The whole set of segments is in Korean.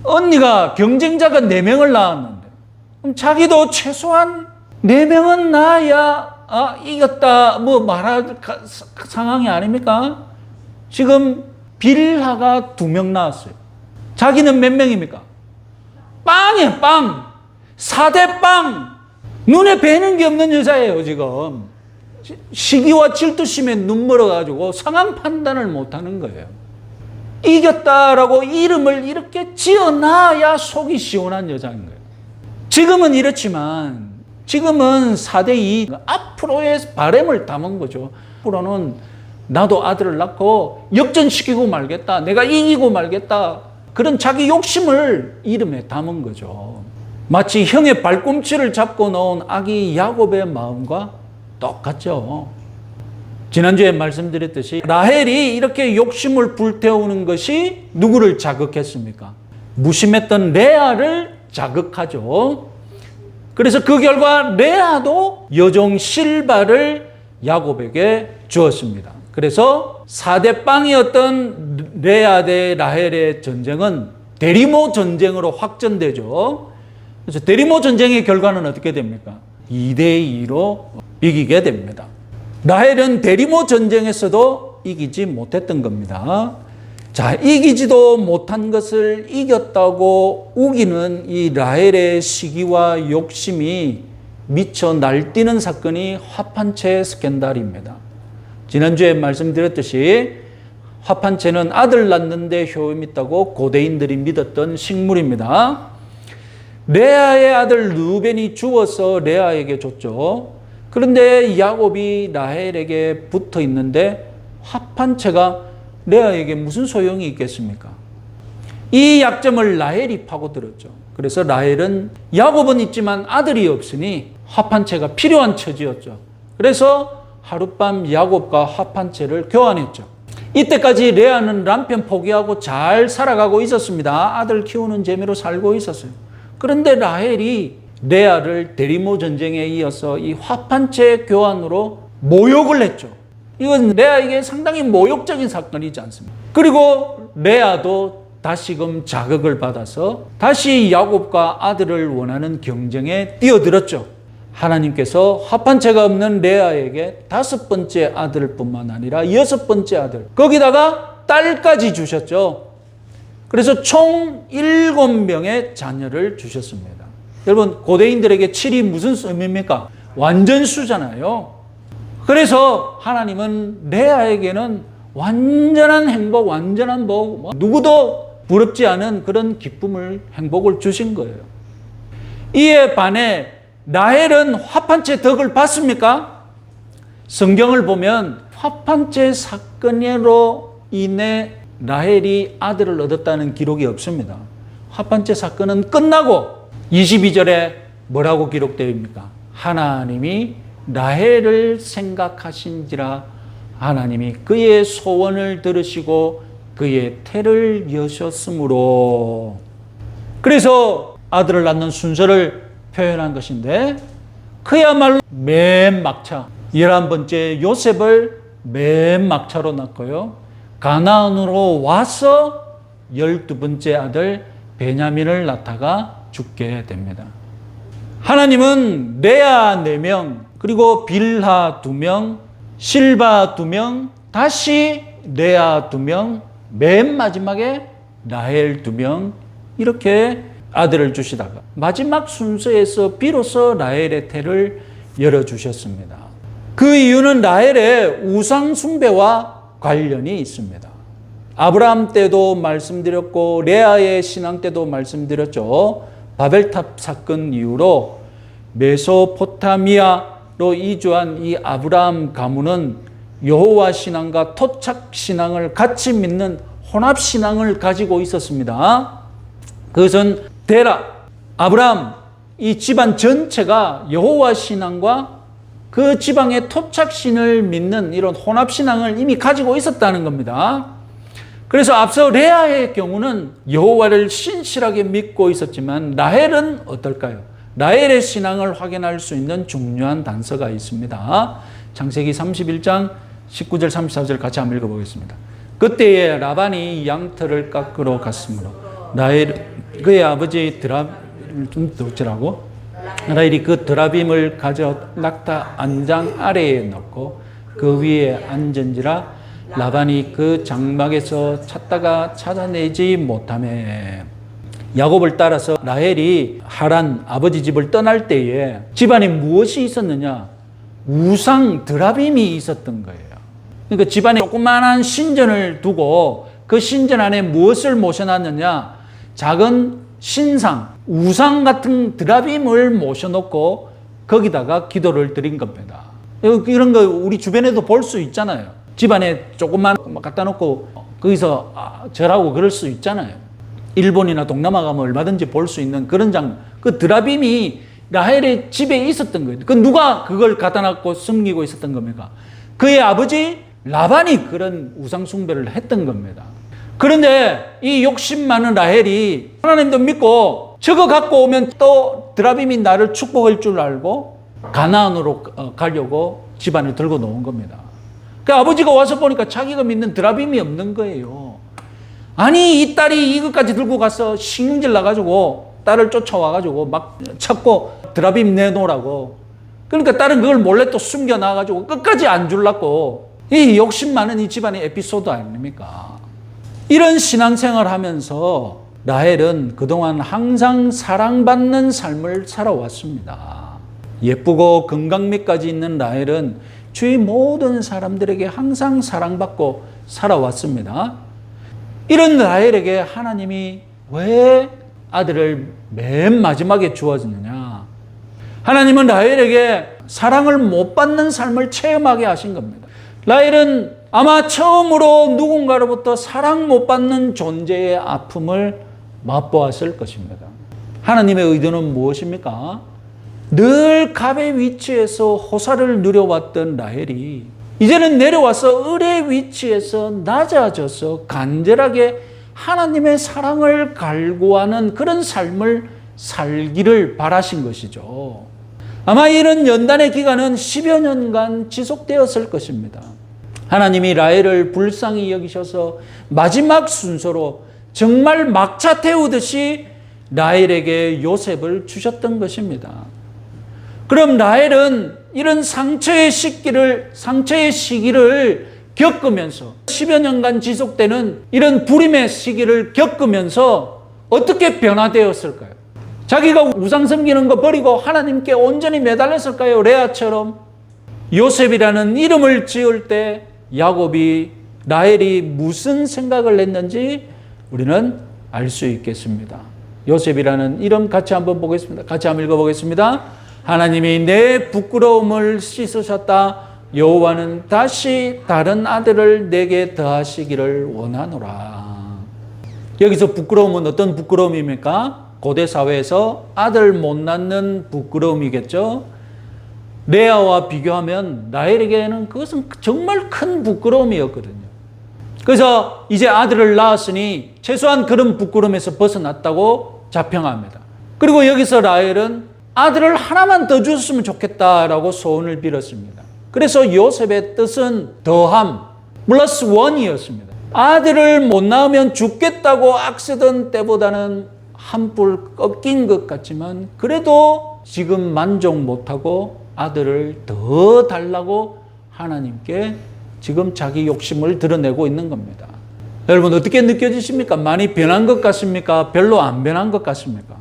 언니가 경쟁자가 4명을 낳았는데 그럼 자기도 최소한 4명은 낳아야 이겼다 뭐 말할 상황이 아닙니까? 지금 빌하가 2명 낳았어요. 자기는 몇 명입니까? 빵이에요, 빵. 4대 빵. 눈에 뵈는 게 없는 여자예요, 지금. 시기와 질투심에 눈 멀어가지고 상황 판단을 못하는 거예요. 이겼다라고 이름을 이렇게 지어놔야 속이 시원한 여자인 거예요. 지금은 이렇지만 지금은 4대2 앞으로의 바람을 담은 거죠. 앞으로는 나도 아들을 낳고 역전시키고 말겠다. 내가 이기고 말겠다. 그런 자기 욕심을 이름에 담은 거죠. 마치 형의 발꿈치를 잡고 놓은 아기 야곱의 마음과 똑같죠. 지난주에 말씀드렸듯이 라헬이 이렇게 욕심을 불태우는 것이 누구를 자극했습니까? 무심했던 레아를 자극하죠. 그래서 그 결과 레아도 여종 실바를 야곱에게 주었습니다. 그래서 4대 빵이었던 레아 대 라헬의 전쟁은 데리모 전쟁으로 확전되죠. 그래서 데리모 전쟁의 결과는 어떻게 됩니까? 2대2로 이기게 됩니다. 라헬은 데리모 전쟁에서도 이기지 못했던 겁니다. 자, 이기지도 못한 것을 이겼다고 우기는 이 라헬의 시기와 욕심이 미쳐 날뛰는 사건이 화판체 스캔들입니다. 지난주에 말씀드렸듯이 화판체는 아들 낳는데 효험이 있다고 고대인들이 믿었던 식물입니다. 레아의 아들 루벤이 죽어서 레아에게 줬죠. 그런데 야곱이 라헬에게 붙어 있는데 화판체가 레아에게 무슨 소용이 있겠습니까? 이 약점을 라헬이 파고들었죠. 그래서 라헬은 야곱은 있지만 아들이 없으니 화판체가 필요한 처지였죠. 그래서 하룻밤 야곱과 화판체를 교환했죠. 이때까지 레아는 남편 포기하고 잘 살아가고 있었습니다. 아들 키우는 재미로 살고 있었어요. 그런데 라헬이 레아를 데리모 전쟁에 이어서 이 화판체 교환으로 모욕을 했죠. 이건 레아에게 상당히 모욕적인 사건이지 않습니까? 그리고 레아도 다시금 자극을 받아서 다시 야곱과 아들을 원하는 경쟁에 뛰어들었죠. 하나님께서 화판체가 없는 레아에게 5번째 아들뿐만 아니라 6번째 아들, 거기다가 딸까지 주셨죠. 그래서 총 7명의 자녀를 주셨습니다. 여러분, 고대인들에게 7이 무슨 의미입니까? 완전수잖아요. 그래서 하나님은 레아에게는 완전한 행복, 완전한 복, 누구도 부럽지 않은 그런 기쁨을, 행복을 주신 거예요. 이에 반해 라헬은 화판체 덕을 봤습니까? 성경을 보면 화판체 사건으로 인해 라헬이 아들을 얻었다는 기록이 없습니다. 화판체 사건은 끝나고 22절에 뭐라고 기록되어 있습니까? 하나님이 라헬을 생각하신지라 하나님이 그의 소원을 들으시고 그의 태를 여셨으므로. 그래서 아들을 낳는 순서를 표현한 것인데 그야말로 맨 막차 11번째 요셉을 맨 막차로 낳고요. 가나안으로 와서 12번째 아들 베냐민을 낳다가 죽게 됩니다. 하나님은 레아 4명, 그리고 빌하 2명, 실바 2명, 다시 레아 2명, 맨 마지막에 라헬 2명, 이렇게 아들을 주시다가 마지막 순서에서 비로소 라헬의 태를 열어주셨습니다. 그 이유는 라헬의 우상 숭배와 관련이 있습니다. 아브라함 때도 말씀드렸고 레아의 신앙 때도 말씀드렸죠. 바벨탑 사건 이후로 메소포타미아로 이주한 이 아브라함 가문은 여호와 신앙과 토착 신앙을 같이 믿는 혼합 신앙을 가지고 있었습니다. 그것은 데라, 아브라함, 이 집안 전체가 여호와 신앙과 그 지방의 토착신을 믿는 이런 혼합 신앙을 이미 가지고 있었다는 겁니다. 그래서 앞서 레아의 경우는 여호와를 신실하게 믿고 있었지만 라헬은 어떨까요? 라헬의 신앙을 확인할 수 있는 중요한 단서가 있습니다. 창세기 31장 19절 34절 같이 한번 읽어보겠습니다. 그때에 라반이 양털을 깎으러 갔으므로 라헬 그의 아버지 드라빔을 좀 덕질하고 라헬이 그 드라빔을 가져 낙타 안장 아래에 넣고 그 위에 앉은지라 라반이 그 장막에서 찾다가 찾아내지 못하매 야곱을 따라서 라헬이 하란 아버지 집을 떠날 때에 집안에 무엇이 있었느냐? 우상 드라빔이 있었던 거예요. 그러니까 집안에 조그만한 신전을 두고 그 신전 안에 무엇을 모셔놨느냐? 작은 신상, 우상 같은 드라빔을 모셔놓고 거기다가 기도를 드린 겁니다. 이런 거 우리 주변에도 볼 수 있잖아요. 집안에 조금만 갖다 놓고 거기서 절하고 그럴 수 있잖아요. 일본이나 동남아 가면 얼마든지 볼 수 있는 그런 그 드라빔이 라헬의 집에 있었던 거예요. 그 누가 그걸 갖다 놨고 숨기고 있었던 겁니까? 그의 아버지 라반이 그런 우상 숭배를 했던 겁니다. 그런데 이 욕심 많은 라헬이 하나님도 믿고 저거 갖고 오면 또 드라빔이 나를 축복할 줄 알고 가나안으로 가려고 집안을 들고 놓은 겁니다. 그 아버지가 와서 보니까 자기가 믿는 드라빔이 없는 거예요. 아니 이 딸이 이것까지 들고 가서 신경질 나가지고 딸을 쫓아와가지고 막 찾고 드라빔 내놓으라고. 그러니까 딸은 그걸 몰래 또 숨겨놔가지고 끝까지 안 줄라고. 이 욕심 많은 이 집안의 에피소드 아닙니까? 이런 신앙생활 하면서 라헬은 그동안 항상 사랑받는 삶을 살아왔습니다. 예쁘고 건강미까지 있는 라헬은 주위 모든 사람들에게 항상 사랑받고 살아왔습니다. 이런 라헬에게 하나님이 왜 아들을 맨 마지막에 주어졌느냐? 하나님은 라헬에게 사랑을 못 받는 삶을 체험하게 하신 겁니다. 라헬은 아마 처음으로 누군가로부터 사랑 못 받는 존재의 아픔을 맛보았을 것입니다. 하나님의 의도는 무엇입니까? 늘 갑의 위치에서 호사를 누려왔던 라헬이 이제는 내려와서 을의 위치에서 낮아져서 간절하게 하나님의 사랑을 갈구하는 그런 삶을 살기를 바라신 것이죠. 아마 이런 연단의 기간은 10여 년간 지속되었을 것입니다. 하나님이 라헬을 불쌍히 여기셔서 마지막 순서로 정말 막차 태우듯이 라헬에게 요셉을 주셨던 것입니다. 그럼 라헬은 이런 상처의 시기를 겪으면서 10여 년간 지속되는 이런 불임의 시기를 겪으면서 어떻게 변화되었을까요? 자기가 우상 섬기는 거 버리고 하나님께 온전히 매달렸을까요? 레아처럼. 요셉이라는 이름을 지을 때 야곱이 라헬이 무슨 생각을 했는지 우리는 알 수 있겠습니다. 요셉이라는 이름 같이 한번 보겠습니다. 같이 한번 읽어보겠습니다. 하나님이 내 부끄러움을 씻으셨다. 여호와는 다시 다른 아들을 내게 더하시기를 원하노라. 여기서 부끄러움은 어떤 부끄러움입니까? 고대 사회에서 아들 못 낳는 부끄러움이겠죠. 레아와 비교하면 라헬에게는 그것은 정말 큰 부끄러움이었거든요. 그래서 이제 아들을 낳았으니 최소한 그런 부끄러움에서 벗어났다고 자평합니다. 그리고 여기서 라헬은 아들을 하나만 더 주었으면 좋겠다라고 소원을 빌었습니다. 그래서 요셉의 뜻은 더함, 플러스 원이었습니다. 아들을 못 낳으면 죽겠다고 악쓰던 때보다는 한뿔 꺾인 것 같지만 그래도 지금 만족 못하고 아들을 더 달라고 하나님께 지금 자기 욕심을 드러내고 있는 겁니다. 여러분 어떻게 느껴지십니까? 많이 변한 것 같습니까? 별로 안 변한 것 같습니까?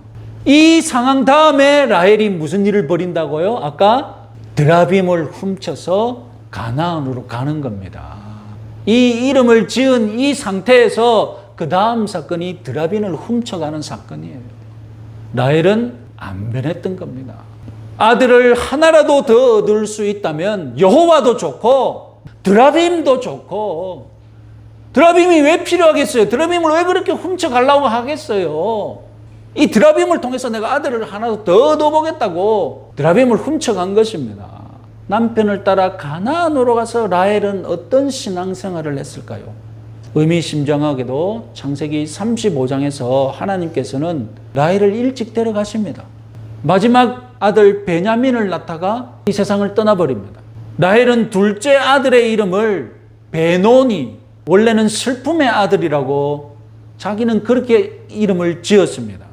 이 상황 다음에 라헬이 무슨 일을 벌인다고요? 아까 드라빔을 훔쳐서 가나안으로 가는 겁니다. 이 이름을 지은 이 상태에서 그 다음 사건이 드라빔을 훔쳐가는 사건이에요. 라헬은 안 변했던 겁니다. 아들을 하나라도 더 얻을 수 있다면 여호와도 좋고 드라빔도 좋고, 드라빔이 왜 필요하겠어요? 드라빔을 왜 그렇게 훔쳐가려고 하겠어요? 이 드라빔을 통해서 내가 아들을 하나 더 얻어보겠다고 드라빔을 훔쳐간 것입니다. 남편을 따라 가나안으로 가서 라헬은 어떤 신앙생활을 했을까요? 의미심장하게도 창세기 35장에서 하나님께서는 라헬을 일찍 데려가십니다. 마지막 아들 베냐민을 낳다가 이 세상을 떠나버립니다. 라헬은 둘째 아들의 이름을 베노니, 원래는 슬픔의 아들이라고 자기는 그렇게 이름을 지었습니다.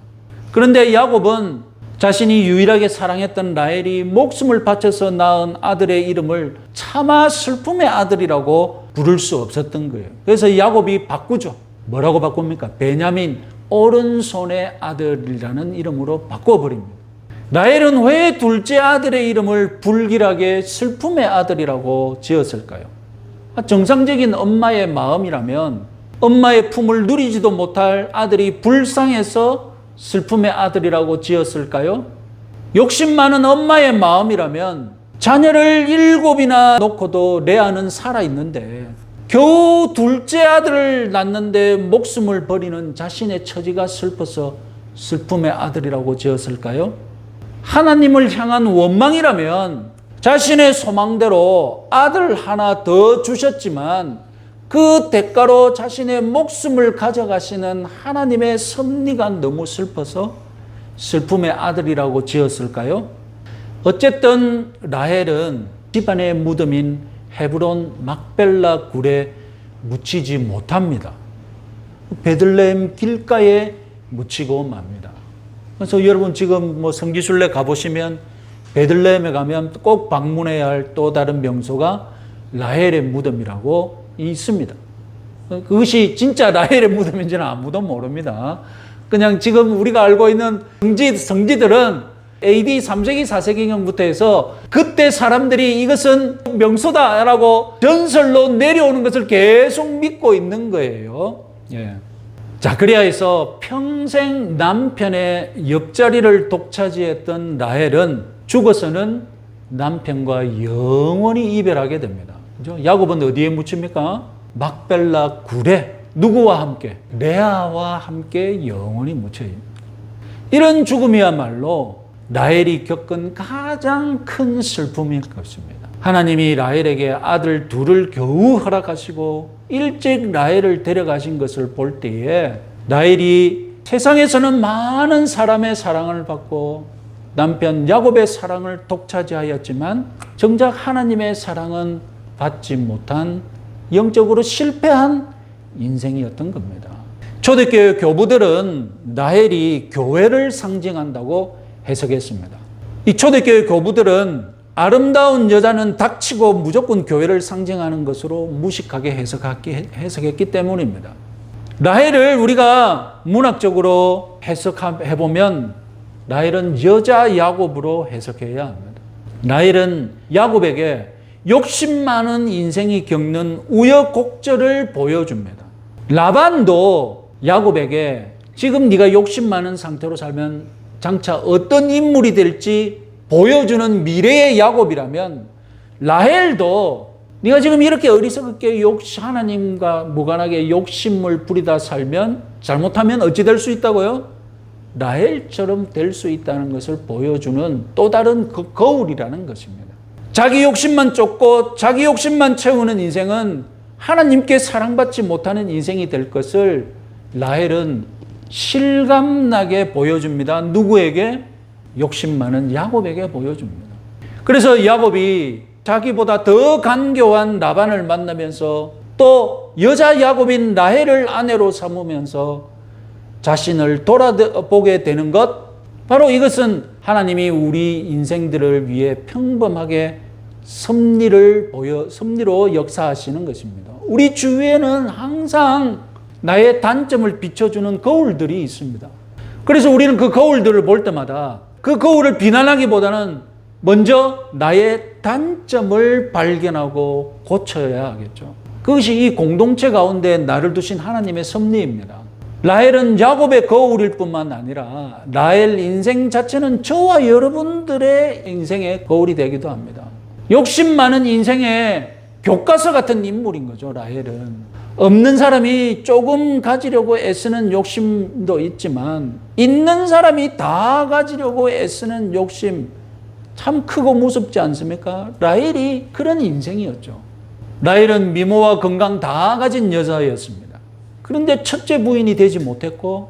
그런데 야곱은 자신이 유일하게 사랑했던 라헬이 목숨을 바쳐서 낳은 아들의 이름을 차마 슬픔의 아들이라고 부를 수 없었던 거예요. 그래서 야곱이 바꾸죠. 뭐라고 바꿉니까? 베냐민, 오른손의 아들이라는 이름으로 바꿔버립니다. 라헬은 왜 둘째 아들의 이름을 불길하게 슬픔의 아들이라고 지었을까요? 정상적인 엄마의 마음이라면 엄마의 품을 누리지도 못할 아들이 불쌍해서 슬픔의 아들이라고 지었을까요? 욕심 많은 엄마의 마음이라면 자녀를 7이나 놓고도 레아는 살아있는데 겨우 둘째 아들을 낳는데 목숨을 버리는 자신의 처지가 슬퍼서 슬픔의 아들이라고 지었을까요? 하나님을 향한 원망이라면 자신의 소망대로 아들 하나 더 주셨지만 그 대가로 자신의 목숨을 가져가시는 하나님의 섭리가 너무 슬퍼서 슬픔의 아들이라고 지었을까요? 어쨌든 라헬은 집안의 무덤인 헤브론 막벨라 굴에 묻히지 못합니다. 베들레헴 길가에 묻히고 맙니다. 그래서 여러분 지금 성지순례 가보시면 베들레헴에 가면 꼭 방문해야 할 또 다른 명소가 라헬의 무덤이라고 있습니다. 그것이 진짜 라헬의 무덤인지는 아무도 모릅니다. 그냥 지금 우리가 알고 있는 성지들은 AD 3세기, 4세기경부터 해서 그때 사람들이 이것은 명소다라고 전설로 내려오는 것을 계속 믿고 있는 거예요. 예. 자그리아에서 평생 남편의 옆자리를 독차지했던 라헬은 죽어서는 남편과 영원히 이별하게 됩니다. 그죠? 야곱은 어디에 묻힙니까? 막벨라 굴에 누구와 함께? 레아와 함께 영원히 묻혀요. 이런 죽음이야말로 라헬이 겪은 가장 큰 슬픔일 것입니다. 하나님이 라헬에게 아들 둘을 겨우 허락하시고 일찍 라헬을 데려가신 것을 볼 때에 라헬이 세상에서는 많은 사람의 사랑을 받고 남편 야곱의 사랑을 독차지하였지만 정작 하나님의 사랑은 받지 못한 영적으로 실패한 인생이었던 겁니다. 초대교회 교부들은 라헬이 교회를 상징한다고 해석했습니다. 이 초대교회 교부들은 아름다운 여자는 닥치고 무조건 교회를 상징하는 것으로 무식하게 해석했기 때문입니다. 라헬을 우리가 문학적으로 해석해보면 라헬은 여자 야곱으로 해석해야 합니다. 라헬은 야곱에게 욕심 많은 인생이 겪는 우여곡절을 보여줍니다. 라반도 야곱에게 지금 네가 욕심 많은 상태로 살면 장차 어떤 인물이 될지 보여주는 미래의 야곱이라면 라헬도 네가 지금 이렇게 어리석게 하나님과 무관하게 욕심을 부리다 살면 잘못하면 어찌 될 수 있다고요? 라헬처럼 될 수 있다는 것을 보여주는 또 다른 거울이라는 것입니다. 자기 욕심만 쫓고 자기 욕심만 채우는 인생은 하나님께 사랑받지 못하는 인생이 될 것을 라헬은 실감나게 보여줍니다. 누구에게? 욕심 많은 야곱에게 보여줍니다. 그래서 야곱이 자기보다 더 간교한 라반을 만나면서 또 여자 야곱인 라헬을 아내로 삼으면서 자신을 돌아보게 되는 것, 바로 이것은 하나님이 우리 인생들을 위해 평범하게 섭리로 역사하시는 것입니다. 우리 주위에는 항상 나의 단점을 비춰주는 거울들이 있습니다. 그래서 우리는 그 거울들을 볼 때마다 그 거울을 비난하기보다는 먼저 나의 단점을 발견하고 고쳐야 하겠죠. 그것이 이 공동체 가운데 나를 두신 하나님의 섭리입니다. 라헬은 야곱의 거울일 뿐만 아니라 라헬 인생 자체는 저와 여러분들의 인생의 거울이 되기도 합니다. 욕심 많은 인생의 교과서 같은 인물인 거죠. 라헬은 없는 사람이 조금 가지려고 애쓰는 욕심도 있지만 있는 사람이 다 가지려고 애쓰는 욕심 참 크고 무섭지 않습니까? 라헬이 그런 인생이었죠. 라헬은 미모와 건강 다 가진 여자였습니다. 그런데 첫째 부인이 되지 못했고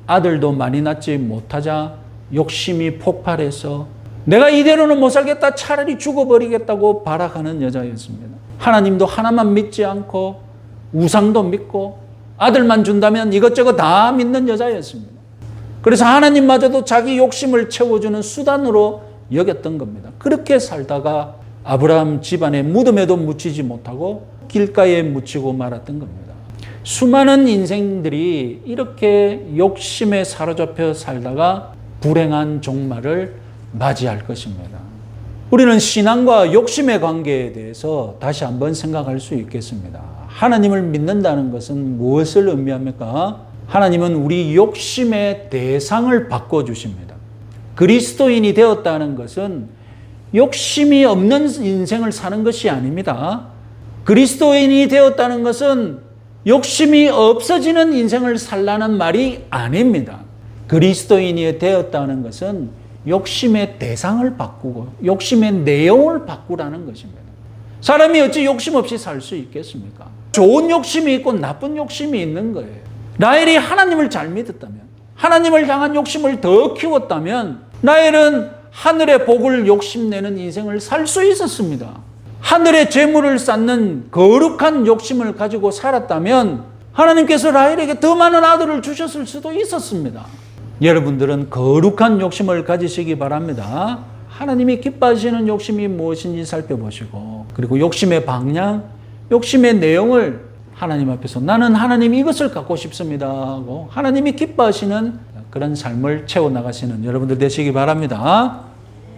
아들도 많이 낳지 못하자 욕심이 폭발해서 내가 이대로는 못 살겠다, 차라리 죽어버리겠다고 발악하는 여자였습니다. 하나님도 하나만 믿지 않고 우상도 믿고 아들만 준다면 이것저것 다 믿는 여자였습니다. 그래서 하나님마저도 자기 욕심을 채워주는 수단으로 여겼던 겁니다. 그렇게 살다가 아브라함 집안의 무덤에도 묻히지 못하고 길가에 묻히고 말았던 겁니다. 수많은 인생들이 이렇게 욕심에 사로잡혀 살다가 불행한 종말을 맞이할 것입니다. 우리는 신앙과 욕심의 관계에 대해서 다시 한번 생각할 수 있겠습니다. 하나님을 믿는다는 것은 무엇을 의미합니까? 하나님은 우리 욕심의 대상을 바꿔주십니다. 그리스도인이 되었다는 것은 욕심이 없는 인생을 사는 것이 아닙니다. 그리스도인이 되었다는 것은 욕심이 없어지는 인생을 살라는 말이 아닙니다. 그리스도인이 되었다는 것은 욕심의 대상을 바꾸고 욕심의 내용을 바꾸라는 것입니다. 사람이 어찌 욕심 없이 살 수 있겠습니까? 좋은 욕심이 있고 나쁜 욕심이 있는 거예요. 라헬이 하나님을 잘 믿었다면, 하나님을 향한 욕심을 더 키웠다면 라헬은 하늘의 복을 욕심내는 인생을 살 수 있었습니다. 하늘의 재물을 쌓는 거룩한 욕심을 가지고 살았다면 하나님께서 라헬에게 더 많은 아들을 주셨을 수도 있었습니다. 여러분들은 거룩한 욕심을 가지시기 바랍니다. 하나님이 기뻐하시는 욕심이 무엇인지 살펴보시고, 그리고 욕심의 방향, 욕심의 내용을 하나님 앞에서 나는 하나님 이것을 갖고 싶습니다 하고 하나님이 기뻐하시는 그런 삶을 채워나가시는 여러분들 되시기 바랍니다.